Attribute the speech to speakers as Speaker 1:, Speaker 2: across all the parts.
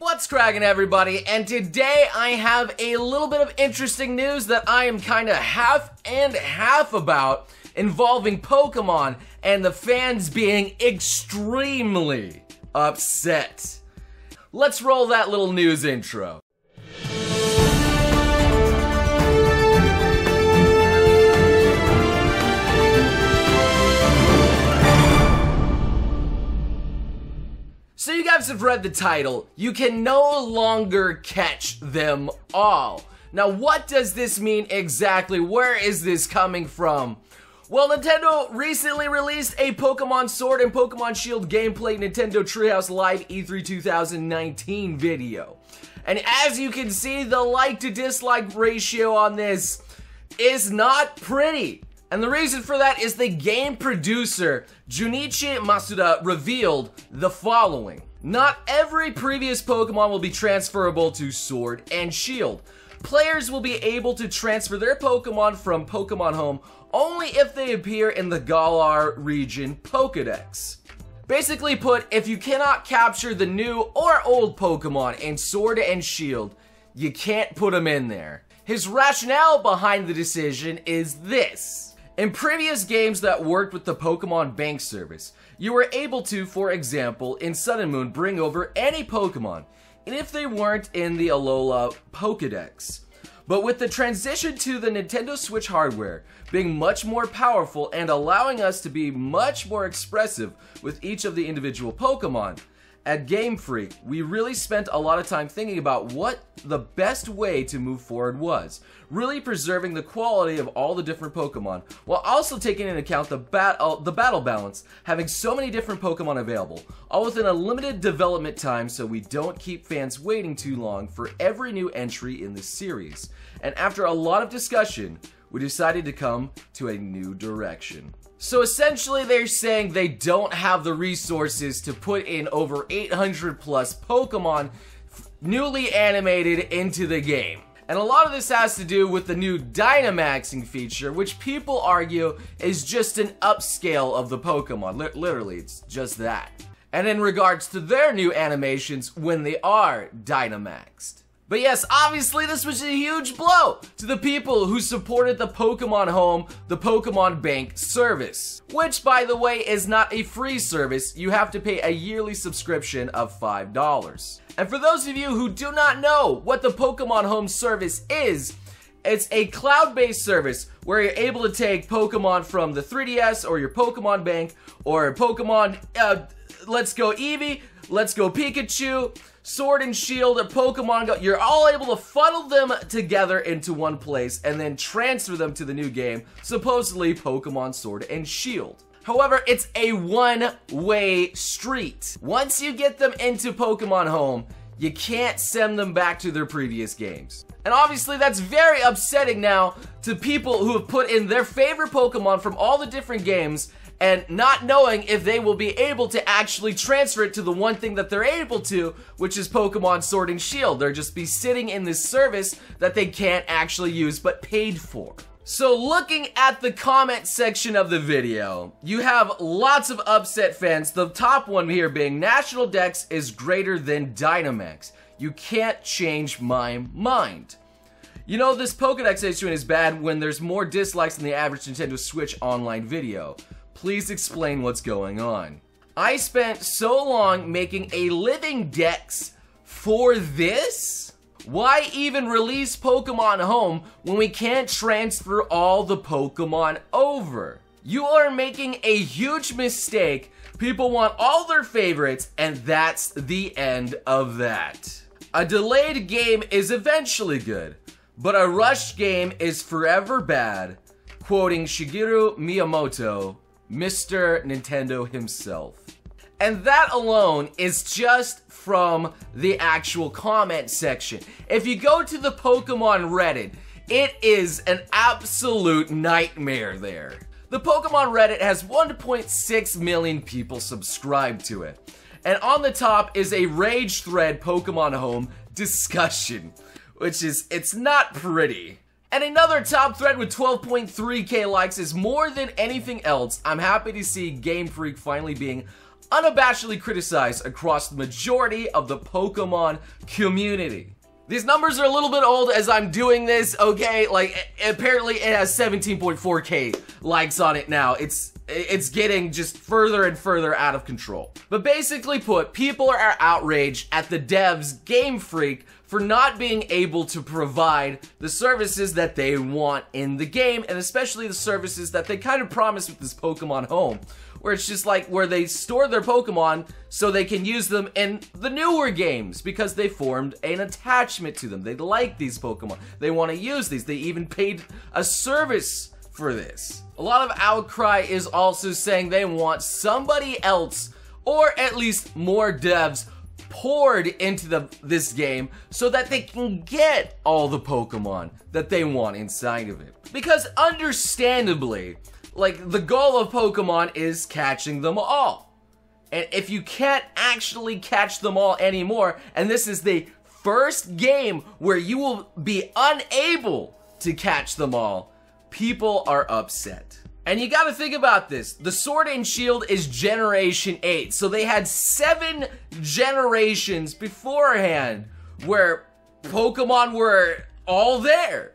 Speaker 1: What's cracking, everybody? And today I have a little bit of interesting news that I am kind of half and half about, involving Pokemon and the fans being extremely upset. Let's roll that little news intro. So you guys have read the title. You can no longer catch them all. Now, what does this mean exactly? Where is this coming from? Well, Nintendo recently released a Pokemon Sword and Pokemon Shield gameplay Nintendo Treehouse Live E3 2019 video. And as you can see, the like to dislike ratio on this is not pretty. And the reason for that is the game producer, Junichi Masuda, revealed the following. Not every previous Pokemon will be transferable to Sword and Shield. Players will be able to transfer their Pokemon from Pokemon Home only if they appear in the Galar region Pokedex. Basically put, if you cannot capture the new or old Pokemon in Sword and Shield, you can't put them in there. His rationale behind the decision is this. In previous games that worked with the Pokemon Bank service, you were able to, for example, in Sun and Moon, bring over any Pokemon, and if they weren't in the Alola Pokedex. But with the transition to the Nintendo Switch hardware being much more powerful and allowing us to be much more expressive with each of the individual Pokemon, at Game Freak, we really spent a lot of time thinking about what the best way to move forward was, really preserving the quality of all the different Pokemon, while also taking into account the battle balance, having so many different Pokemon available, all within a limited development time so we don't keep fans waiting too long for every new entry in the series. And after a lot of discussion, we decided to come to a new direction. So essentially they're saying they don't have the resources to put in over 800 plus Pokemon newly animated into the game. And a lot of this has to do with the new Dynamaxing feature, which people argue is just an upscale of the Pokemon. Literally, it's just that. And in regards to their new animations when they are Dynamaxed. But yes, obviously this was a huge blow to the people who supported the Pokemon Home, the Pokemon Bank service. Which, by the way, is not a free service. You have to pay a yearly subscription of $5. And for those of you who do not know what the Pokemon Home service is, it's a cloud-based service where you're able to take Pokemon from the 3DS or your Pokemon Bank or Pokemon, let's go Eevee, let's go Pikachu, Sword and Shield, Pokemon Go, you're all able to funnel them together into one place and then transfer them to the new game, supposedly Pokemon Sword and Shield. However, it's a one-way street. Once you get them into Pokemon Home, you can't send them back to their previous games. And obviously that's very upsetting now to people who have put in their favorite Pokemon from all the different games and not knowing if they will be able to actually transfer it to the one thing that they're able to, which is Pokemon Sword and Shield. They'll just be sitting in this service that they can't actually use but paid for. So looking at the comment section of the video, you have lots of upset fans. The top one here being National Dex is greater than Dynamax. You can't change my mind. You know, this Pokedex issue is bad when there's more dislikes than the average Nintendo Switch online video. Please explain what's going on. I spent so long making a living Dex for this? Why even release Pokemon Home when we can't transfer all the Pokemon over? You are making a huge mistake. People want all their favorites, and that's the end of that. A delayed game is eventually good, but a rushed game is forever bad, quoting Shigeru Miyamoto, Mr. Nintendo himself. And that alone is just from the actual comment section. If you go to the Pokemon Reddit, it is an absolute nightmare there. The Pokemon Reddit has 1.6 million people subscribed to it. And on the top is a rage thread Pokemon Home discussion, which is, it's not pretty. And another top thread with 12.3k likes is more than anything else. I'm happy to see Game Freak finally being unabashedly criticized across the majority of the Pokemon community. These numbers are a little bit old as I'm doing this, okay? Like, apparently it has 17.4K likes on it now. It's getting just further and further out of control. But basically put, people are outraged at the devs, Game Freak, for not being able to provide the services that they want in the game, and especially the services that they kind of promised with this Pokemon Home, where it's just like where they store their Pokemon so they can use them in the newer games because they formed an attachment to them. They like these Pokemon. They want to use these. They even paid a service for this. A lot of outcry is also saying they want somebody else, or at least more devs, poured into this game so that they can get all the Pokemon that they want inside of it. Because understandably, like, the goal of Pokemon is catching them all. And if you can't actually catch them all anymore, and this is the first game where you will be unable to catch them all, people are upset. And you gotta think about this. The Sword and Shield is Generation 8, so they had 7 generations beforehand where Pokemon were all there.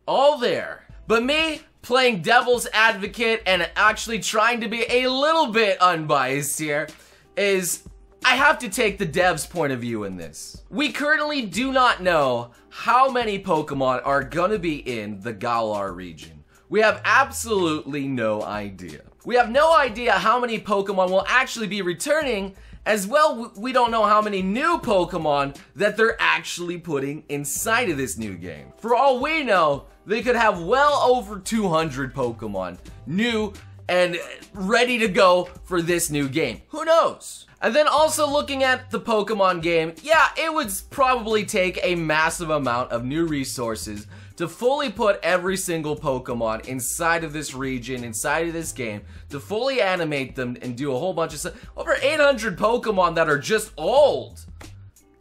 Speaker 1: All there. But me, playing devil's advocate and actually trying to be a little bit unbiased here, is I have to take the devs' point of view in this. We currently do not know how many Pokemon are gonna be in the Galar region. We have absolutely no idea. We have no idea how many Pokemon will actually be returning. As well, we don't know how many new Pokemon that they're actually putting inside of this new game. For all we know, they could have well over 200 Pokemon, new and ready to go for this new game. Who knows? And then also looking at the Pokemon game, yeah, it would probably take a massive amount of new resources to fully put every single Pokemon inside of this region, inside of this game, to fully animate them and do a whole bunch of stuff. Over 800 Pokemon that are just old.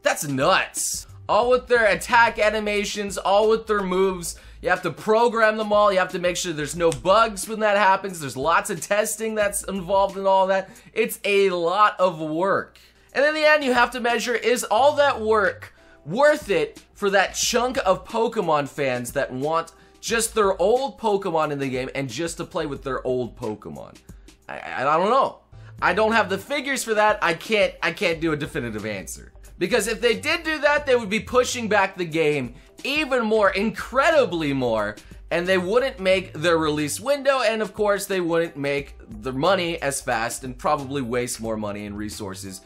Speaker 1: That's nuts. All with their attack animations, all with their moves. You have to program them all. You have to make sure there's no bugs when that happens. There's lots of testing that's involved in all that. It's a lot of work. And in the end, you have to measure, is all that work worth it for that chunk of Pokemon fans that want just their old Pokemon in the game and just to play with their old Pokemon? I don't know. I don't have the figures for that. I can't do a definitive answer. Because if they did do that, they would be pushing back the game even more, incredibly more, and they wouldn't make their release window, and of course they wouldn't make their money as fast and probably waste more money and resources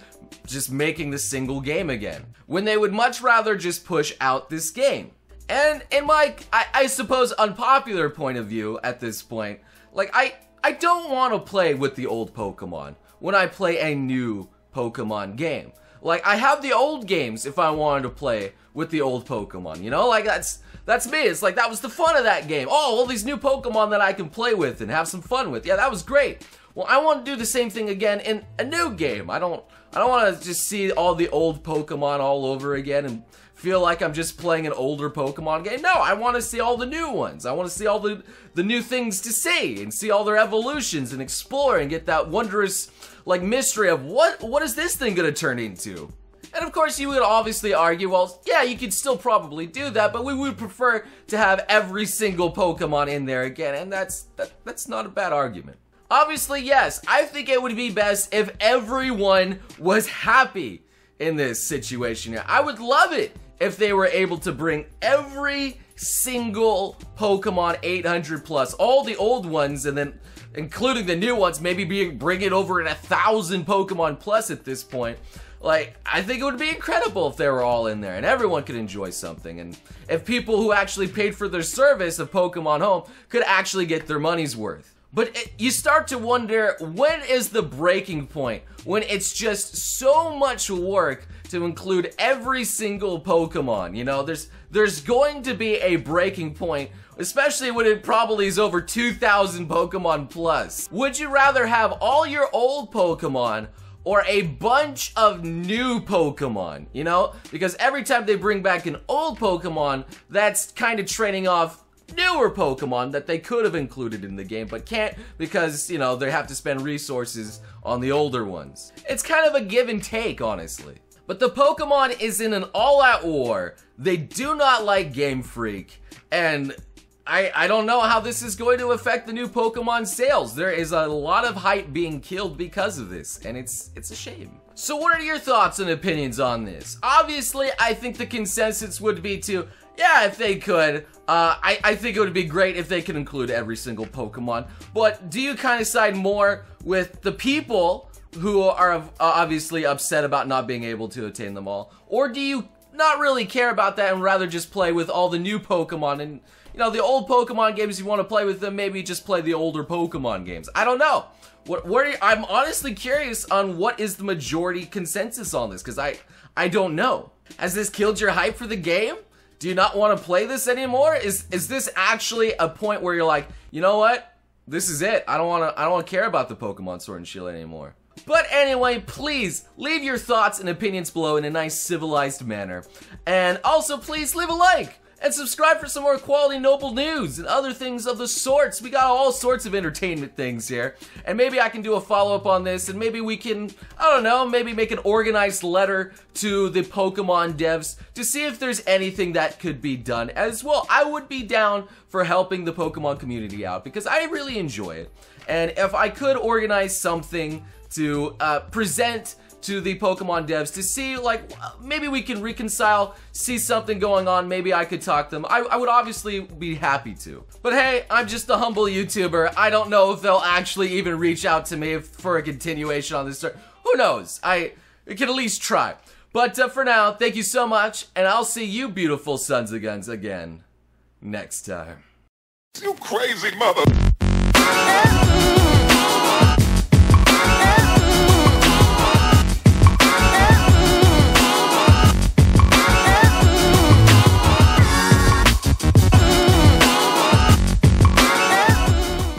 Speaker 1: just making the single game again, when they would much rather just push out this game. And in my, I suppose, unpopular point of view at this point, like, I don't want to play with the old Pokemon when I play a new Pokemon game. Like, I have the old games if I wanted to play with the old Pokemon, you know? Like, that's me. It's like, that was the fun of that game. Oh, all these new Pokemon that I can play with and have some fun with. Yeah, that was great. Well, I want to do the same thing again in a new game. I don't want to just see all the old Pokemon all over again and feel like I'm just playing an older Pokemon game. No, I want to see all the new ones. I want to see all the new things to see and see all their evolutions and explore and get that wondrous, like, mystery of what is this thing gonna turn into? And of course you would obviously argue, well, yeah, you could still probably do that, but we would prefer to have every single Pokemon in there again, and that's not a bad argument. Obviously, yes, I think it would be best if everyone was happy in this situation. I would love it if they were able to bring every single Pokemon 800 plus, all the old ones, and then including the new ones, maybe bring it over at 1,000 Pokemon plus at this point. Like, I think it would be incredible if they were all in there and everyone could enjoy something, and if people who actually paid for their service of Pokemon Home could actually get their money's worth. But you start to wonder, when is the breaking point? When it's just so much work to include every single Pokemon, you know? There's going to be a breaking point, especially when it probably is over 2,000 Pokemon plus. Would you rather have all your old Pokemon or a bunch of new Pokemon, you know? Because every time they bring back an old Pokemon, that's kind of trading off newer Pokemon that they could have included in the game, but can't because, you know, they have to spend resources on the older ones. It's kind of a give and take, honestly. But the Pokemon is in an all-out war. They do not like Game Freak, and I don't know how this is going to affect the new Pokemon sales. There is a lot of hype being killed because of this, and it's a shame. So what are your thoughts and opinions on this? Obviously, I think the consensus would be to, yeah, if they could, I think it would be great if they could include every single Pokemon. But do you kind of side more with the people who are obviously upset about not being able to attain them all? Or do you not really care about that and rather just play with all the new Pokemon and, you know, the old Pokemon games, you want to play with them, maybe just play the older Pokemon games? I don't know. I'm honestly curious on what is the majority consensus on this, because I don't know. Has this killed your hype for the game? Do you not want to play this anymore? Is this actually a point where you're like, you know what? This is it. I don't want to care about the Pokemon Sword and Shield anymore. But anyway, please leave your thoughts and opinions below in a nice civilized manner. And also please leave a like and subscribe for some more quality noble news and other things of the sorts. We got all sorts of entertainment things here. And maybe I can do a follow-up on this, and maybe we can, I don't know, maybe make an organized letter to the Pokemon devs to see if there's anything that could be done as well. I would be down for helping the Pokemon community out because I really enjoy it. And if I could organize something to present to the Pokemon devs to see, like, maybe we can reconcile, see something going on, maybe I could talk to them, I would obviously be happy to. But hey, I'm just a humble YouTuber. I don't know if they'll actually even reach out to me for a continuation on this. Who knows? I can at least try. But for now, thank you so much, and I'll see you beautiful sons of guns again next time.
Speaker 2: You crazy mother...